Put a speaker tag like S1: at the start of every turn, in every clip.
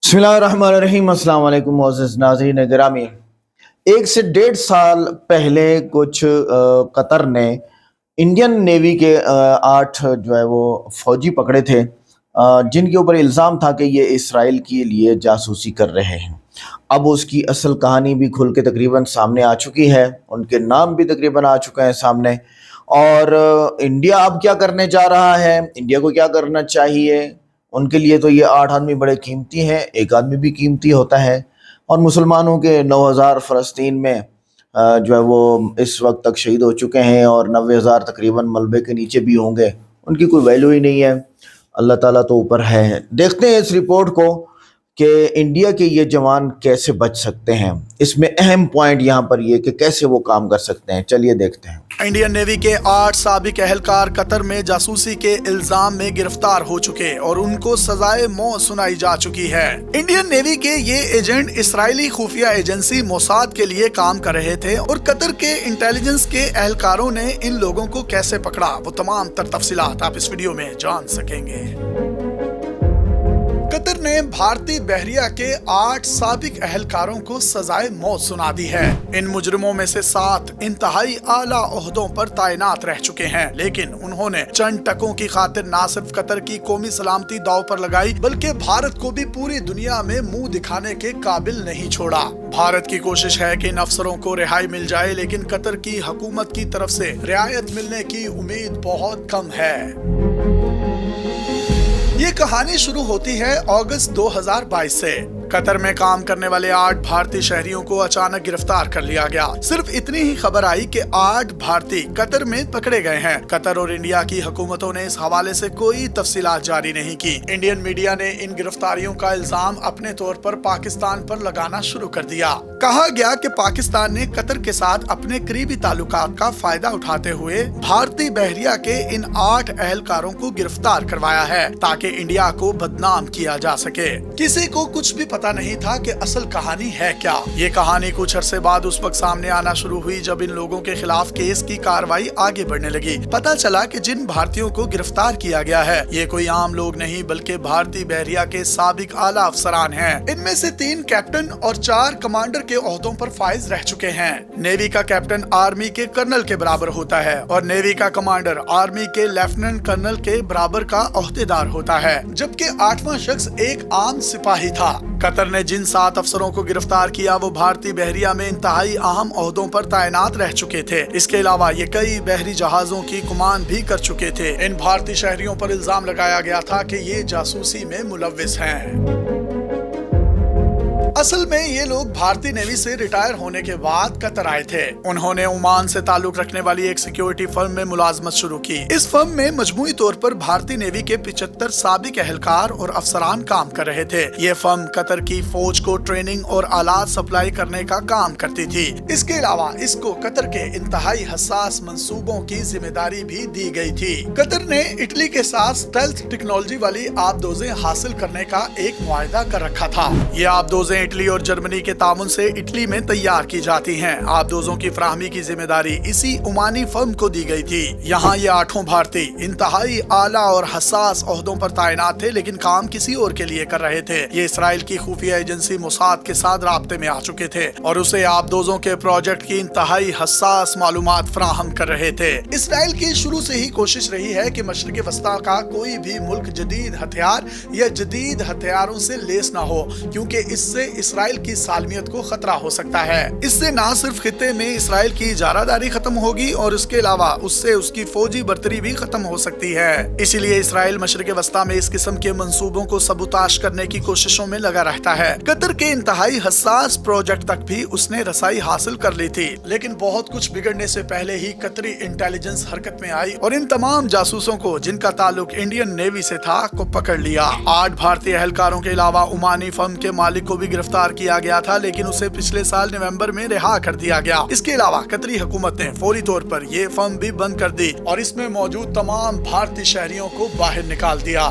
S1: بسم اللہ الرحمن الرحیم۔ السلام علیکم معزز ناظرین گرامی۔ 1 سے 1.5 سال پہلے کچھ قطر نے انڈین نیوی کے 8 جو ہے وہ فوجی پکڑے تھے، جن کے اوپر الزام تھا کہ یہ اسرائیل کے لیے جاسوسی کر رہے ہیں۔ اب اس کی اصل کہانی بھی کھل کے تقریباً سامنے آ چکی ہے، ان کے نام بھی تقریباً آ چکے ہیں سامنے، اور انڈیا اب کیا کرنے جا رہا ہے، انڈیا کو کیا کرنا چاہیے۔ ان کے لیے تو یہ 8 آدمی بڑے قیمتی ہیں، ایک آدمی بھی قیمتی ہوتا ہے، اور مسلمانوں کے 9,000 فلسطین میں جو ہے وہ اس وقت تک شہید ہو چکے ہیں، اور 90,000 تقریباً ملبے کے نیچے بھی ہوں گے، ان کی کوئی ویلیو ہی نہیں ہے۔ اللہ تعالیٰ تو اوپر ہے۔ دیکھتے ہیں اس رپورٹ کو کہ انڈیا کے یہ جوان کیسے بچ سکتے ہیں۔ اس میں اہم پوائنٹ یہاں پر یہ کہ کیسے وہ کام کر سکتے ہیں، چلیے دیکھتے ہیں۔
S2: انڈین نیوی کے 8 سابق اہلکار قطر میں جاسوسی کے الزام میں گرفتار ہو چکے اور ان کو سزائے موت سنائی جا چکی ہے۔ انڈین نیوی کے یہ ایجنٹ اسرائیلی خفیہ ایجنسی موساد کے لیے کام کر رہے تھے، اور قطر کے انٹیلیجنس کے اہلکاروں نے ان لوگوں کو کیسے پکڑا، وہ تمام تر تفصیلات آپ اس ویڈیو میں جان سکیں گے۔ قطر نے بھارتی بحریہ کے 8 سابق اہلکاروں کو سزائے موت سنا دی ہے۔ ان مجرموں میں سے 7 انتہائی اعلیٰ عہدوں پر تعینات رہ چکے ہیں، لیکن انہوں نے چند ٹکوں کی خاطر نہ صرف قطر کی قومی سلامتی داؤ پر لگائی، بلکہ بھارت کو بھی پوری دنیا میں منہ دکھانے کے قابل نہیں چھوڑا۔ بھارت کی کوشش ہے کہ ان افسروں کو رہائی مل جائے، لیکن قطر کی حکومت کی طرف سے رعایت ملنے کی امید بہت کم ہے۔ یہ کہانی شروع ہوتی ہے اگست 2022 سے۔ قطر میں کام کرنے والے 8 بھارتی شہریوں کو اچانک گرفتار کر لیا گیا۔ صرف اتنی ہی خبر آئی کہ 8 بھارتی قطر میں پکڑے گئے ہیں۔ قطر اور انڈیا کی حکومتوں نے اس حوالے سے کوئی تفصیلات جاری نہیں کی۔ انڈین میڈیا نے ان گرفتاریوں کا الزام اپنے طور پر پاکستان پر لگانا شروع کر دیا۔ کہا گیا کہ پاکستان نے قطر کے ساتھ اپنے قریبی تعلقات کا فائدہ اٹھاتے ہوئے بھارتی بحریہ کے ان 8 اہلکاروں کو گرفتار کروایا ہے، تاکہ انڈیا کو بدنام کیا جا سکے۔ کسی کو کچھ بھی پتہ نہیں تھا کہ اصل کہانی ہے کیا۔ یہ کہانی کچھ عرصے بعد اس وقت سامنے آنا شروع ہوئی جب ان لوگوں کے خلاف کیس کی کارروائی آگے بڑھنے لگی۔ پتہ چلا کہ جن بھارتیوں کو گرفتار کیا گیا ہے یہ کوئی عام لوگ نہیں، بلکہ بھارتی بحریہ کے سابق اعلیٰ افسران ہیں۔ ان میں سے 3 کیپٹن اور 4 کمانڈر کے عہدوں پر فائز رہ چکے ہیں۔ نیوی کا کیپٹن آرمی کے کرنل کے برابر ہوتا ہے، اور نیوی کا کمانڈر آرمی کے لیفٹیننٹ کرنل کے برابر کا عہدیدار ہوتا ہے، جبکہ 8واں شخص ایک عام سپاہی تھا۔ قطر نے جن 7 افسروں کو گرفتار کیا وہ بھارتی بحریہ میں انتہائی اہم عہدوں پر تعینات رہ چکے تھے۔ اس کے علاوہ یہ کئی بحری جہازوں کی کمان بھی کر چکے تھے۔ ان بھارتی شہریوں پر الزام لگایا گیا تھا کہ یہ جاسوسی میں ملوث ہیں۔ اصل میں یہ لوگ بھارتی نیوی سے ریٹائر ہونے کے بعد قطر آئے تھے۔ انہوں نے عمان سے تعلق رکھنے والی ایک سیکیورٹی فرم میں ملازمت شروع کی۔ اس فرم میں مجموعی طور پر بھارتی نیوی کے 75 سابق اہلکار اور افسران کام کر رہے تھے۔ یہ فرم قطر کی فوج کو ٹریننگ اور آلات سپلائی کرنے کا کام کرتی تھی۔ اس کے علاوہ اس کو قطر کے انتہائی حساس منصوبوں کی ذمہ داری بھی دی گئی تھی۔ قطر نے اٹلی کے ساتھ اسٹیلتھ ٹیکنالوجی والی آبدوزیں حاصل کرنے کا ایک معاہدہ کر رکھا تھا۔ یہ آبدوزیں اٹلی اور جرمنی کے تعاون سے اٹلی میں تیار کی جاتی ہیں۔ آبدوزوں کی فراہمی کی ذمہ داری اسی عمانی فرم کو دی گئی تھی۔ یہاں یہ 8 بھارتی انتہائی اعلیٰ اور حساس عہدوں پر تعینات تھے، لیکن کام کسی اور کے لیے کر رہے تھے۔ یہ اسرائیل کی خفیہ ایجنسی موساد کے ساتھ رابطے میں آ چکے تھے اور اسے آبدوزوں کے پروجیکٹ کی انتہائی حساس معلومات فراہم کر رہے تھے۔ اسرائیل کی شروع سے ہی کوشش رہی ہے کہ مشرق وسطیٰ کا کوئی بھی ملک جدید ہتھیار یا جدید ہتھیاروں سے لیس نہ ہو، کیونکہ اس سے اسرائیل کی سالمیت کو خطرہ ہو سکتا ہے۔ اس سے نہ صرف خطے میں اسرائیل کی اجارہ داری ختم ہوگی، اور اس کے علاوہ اس سے اس کی فوجی برتری بھی ختم ہو سکتی ہے۔ اسی لیے اسرائیل مشرق وسطیٰ میں اس قسم کے منصوبوں کو سبوتاش کرنے کی کوششوں میں لگا رہتا ہے۔ قطر کے انتہائی حساس پروجیکٹ تک بھی اس نے رسائی حاصل کر لی تھی، لیکن بہت کچھ بگڑنے سے پہلے ہی قطری انٹیلیجنس حرکت میں آئی اور ان تمام جاسوسوں کو جن کا تعلق انڈین نیوی سے تھا کو پکڑ لیا۔ 8 بھارتی اہلکاروں کے علاوہ عمانی فرم کے مالک کو بھی گرفتار کیا گیا تھا، لیکن اسے پچھلے سال نومبر میں رہا کر دیا گیا۔ اس کے علاوہ قطری حکومت نے فوری طور پر یہ فرم بھی بند کر دی اور اس میں موجود تمام بھارتی شہریوں کو باہر نکال دیا۔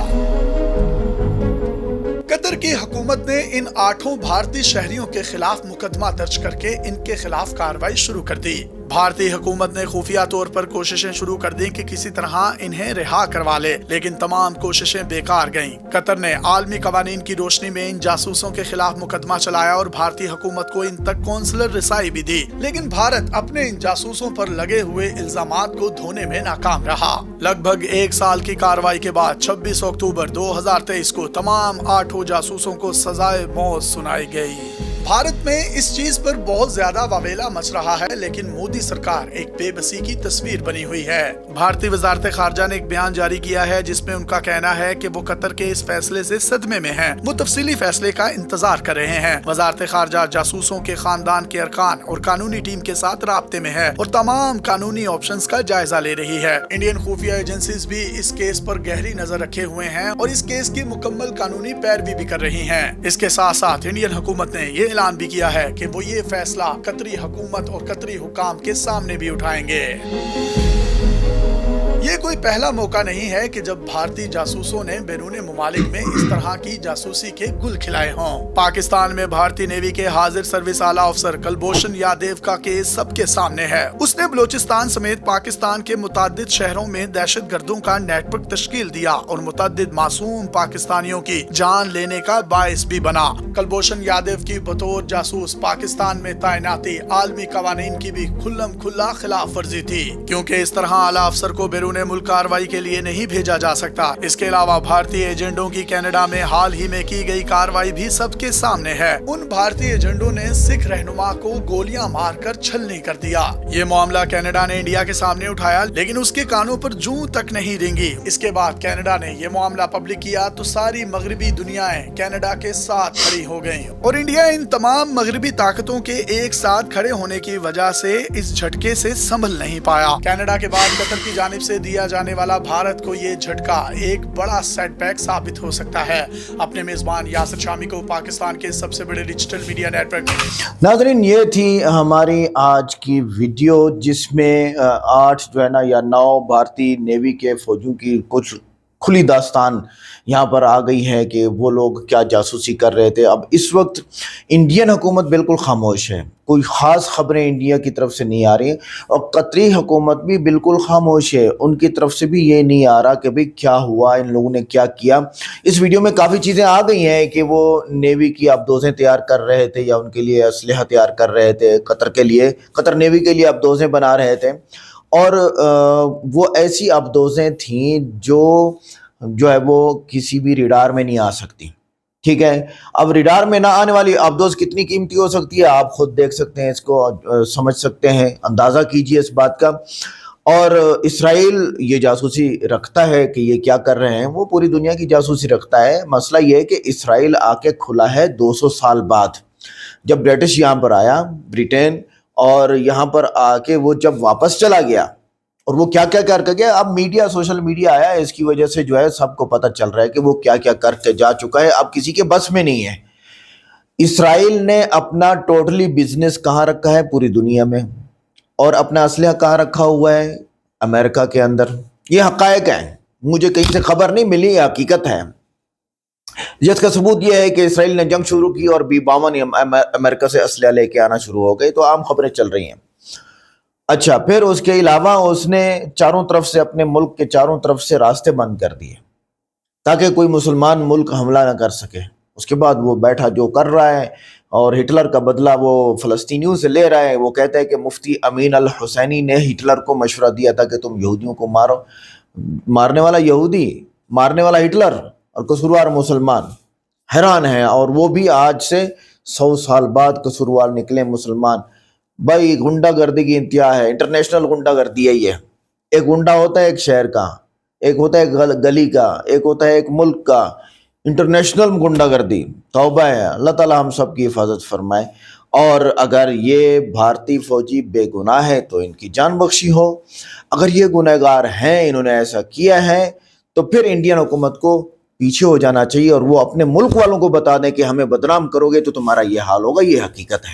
S2: قطر کی حکومت نے ان 8 بھارتی شہریوں کے خلاف مقدمہ درج کر کے ان کے خلاف کارروائی شروع کر دی۔ भारतीय हुकूमत ने खुफिया तौर पर कोशिशें शुरू कर दी कि किसी तरह इन्हें रिहा करवा ले, लेकिन तमाम कोशिशें बेकार गईं। कतर ने आलमी कवानीन की रोशनी में इन जासूसों के खिलाफ मुकदमा चलाया और भारतीय हुकूमत को इन तक कौंसलर रिसाई भी दी, लेकिन भारत अपने इन जासूसों पर लगे हुए इल्जामात को धोने में नाकाम रहा। लगभग एक साल की कार्रवाई के बाद 26 अक्टूबर 2023 को तमाम 8 जासूसों को सजाए मौत सुनाई गई। भारत में इस चीज पर बहुत ज्यादा वावेला मच रहा है, लेकिन मोदी सरकार एक बेबसी की तस्वीर बनी हुई है। भारतीय वजारत खारजा ने एक बयान जारी किया है जिसमें उनका कहना है कि वो कतर के इस फैसले से सदमे में हैं। वो तफसीली फैसले का इंतजार कर रहे हैं। वजारत खारजा जासूसों के खानदान के अरकान और कानूनी टीम के साथ राब्ते में है और तमाम कानूनी ऑप्शंस का जायजा ले रही है। इंडियन खुफिया एजेंसीज भी इस केस पर गहरी नजर रखे हुए हैं और इस केस की मुकम्मल कानूनी पैरवी भी कर रही है। इसके साथ साथ इंडियन हुकूमत ने ये ऐलान भी किया है कि वो ये फैसला कतरी हुकूमत और कतरी हुकाम के सामने भी उठाएंगे। ये कोई पहला मौका नहीं है कि जब भारतीय जासूसों ने बैरूनी मुमालिक में इस तरह की जासूसी के गुल खिलाए हों। पाकिस्तान में भारतीय नेवी के हाजिर सर्विस आला अफसर कुलभूषण यादव का केस सबके सामने है। उसने बलोचिस्तान समेत पाकिस्तान के मुतादिद शहरों में दहशतगर्दों का नेटवर्क तश्कील दिया और मुतादिद मासूम पाकिस्तानियों की जान लेने का बाइस भी बना। कुलभूषण यादव की बतौर जासूस पाकिस्तान में तैनाती आलमी कवानीन की भी खुल्लम खुल्ला खिलाफ वर्जी थी, क्योंकि इस तरह आला अफसर को बैरून मुल्क कार्रवाई के लिए नहीं भेजा जा सकता। इसके अलावा भारतीय एजेंटों की कनाडा में हाल ही में की गई कार्रवाई भी सबके सामने है। उन भारतीय एजेंटों ने सिख रहनुमा को गोलियां मारकर छलनी कर दिया। ये मामला कनाडा ने इंडिया के सामने उठाया, लेकिन उसके कानों पर जूं तक नहीं रेंगी। इसके बाद कनाडा ने ये मामला पब्लिक किया तो सारी मगरबी दुनियाएं कनाडा के साथ खड़ी हो गयी और इंडिया इन तमाम मगरबी ताकतों के एक साथ खड़े होने की वजह से इस झटके से संभल नहीं पाया। कनाडा के बाद कतर की जानिब से दिया जाने वाला भारत को ये झटका एक बड़ा सेटबैक साबित हो सकता है। अपने मेजबान यासिर शामी को पाकिस्तान के सबसे बड़े डिजिटल मीडिया नेटवर्क।
S1: नाज़रीन, ये थी हमारी आज की वीडियो जिसमें 8 जो है ना या 9 भारतीय नेवी के फौजियों की कुछ खुली दास्तान यहाँ पर आ गई है कि वो लोग क्या जासूसी कर रहे थे। अब इस वक्त इंडियन हुकूमत बिल्कुल खामोश है, कोई ख़ास ख़बरें इंडिया की तरफ से नहीं आ रही और कतरी हुकूमत भी बिल्कुल खामोश है, उनकी तरफ से भी ये नहीं आ रहा कि भाई क्या हुआ, इन लोगों ने क्या किया। इस वीडियो में काफ़ी चीज़ें आ गई हैं कि वो नेवी की अबदोज़ें तैयार कर रहे थे या उनके लिए असलहा तैयार कर रहे थे, कतर के लिए, कतर नेवी के लिए अबदोज़ें बना रहे थे और वो ऐसी अबदोज़ें थीं जो है वो किसी भी रडार में नहीं आ सकती। ठीक है, अब रडार में ना आने वाली अबदोज़ कितनी कीमती हो सकती है आप खुद देख सकते हैं, इसको समझ सकते हैं, अंदाज़ा कीजिए इस बात का। और इसराइल ये जासूसी रखता है कि ये क्या कर रहे हैं, वो पूरी दुनिया की जासूसी रखता है। मसला ये है कि इसराइल आके खुला है 200 साल बाद, जब ब्रिटिश यहाँ पर आया, ब्रिटेन, और यहाँ पर आके वो जब वापस चला गया और वो क्या क्या कर गया। अब मीडिया, सोशल मीडिया आया, इसकी वजह से जो है सबको पता चल रहा है कि वो क्या क्या करके जा चुका है, अब किसी के बस में नहीं है। इसराइल ने अपना टोटली बिजनेस कहाँ रखा है पूरी दुनिया में, और अपना असलहा कहाँ रखा हुआ है, अमेरिका के अंदर। ये हक़ाइक़ है, मुझे कहीं से खबर नहीं मिली, ये हकीकत है। जिसका सबूत यह है कि इसराइल ने जंग शुरू की और ओबामा ने अमेरिका से असलहा लेके आना शुरू हो गए, तो आम खबरें चल रही हैं। अच्छा, फिर उसके अलावा उसने चारों तरफ से, अपने मुल्क के चारों तरफ से रास्ते बंद कर दिए ताकि कोई मुसलमान मुल्क हमला ना कर सके। उसके बाद वो बैठा जो कर रहा है और हिटलर का बदला वो फ़लस्तीनियों से ले रहा है। वो कहता है कि मुफ्ती अमीन अल हुसैनी ने हिटलर को मशवरा दिया था कि तुम यहूदियों को मारो, मारने वाला यहूदी, मारने वाला हिटलर और कसूरवार मुसलमान। हैरान है, और वो भी आज से 100 साल बाद कसूरवार निकले मुसलमान। भाई गुंडागर्दी की इंतहा है, इंटरनेशनल गुंडागर्दी है ये। एक गुंडा होता है एक शहर का, एक होता है गली का, एक होता है एक मुल्क का। इंटरनेशनल गुंडागर्दी, तौबा है, अल्लाह ताला हम सब की हिफाजत फरमाए। और अगर ये भारतीय फौजी बेगुनाह है तो इनकी जान बख्शी हो, अगर ये गुनहगार हैं, इन्होंने ऐसा किया है, तो फिर इंडियन हुकूमत को पीछे हो जाना चाहिए और वो अपने मुल्क वालों को बता दें कि हमें बदनाम करोगे तो तुम्हारा ये हाल होगा। ये हकीकत है।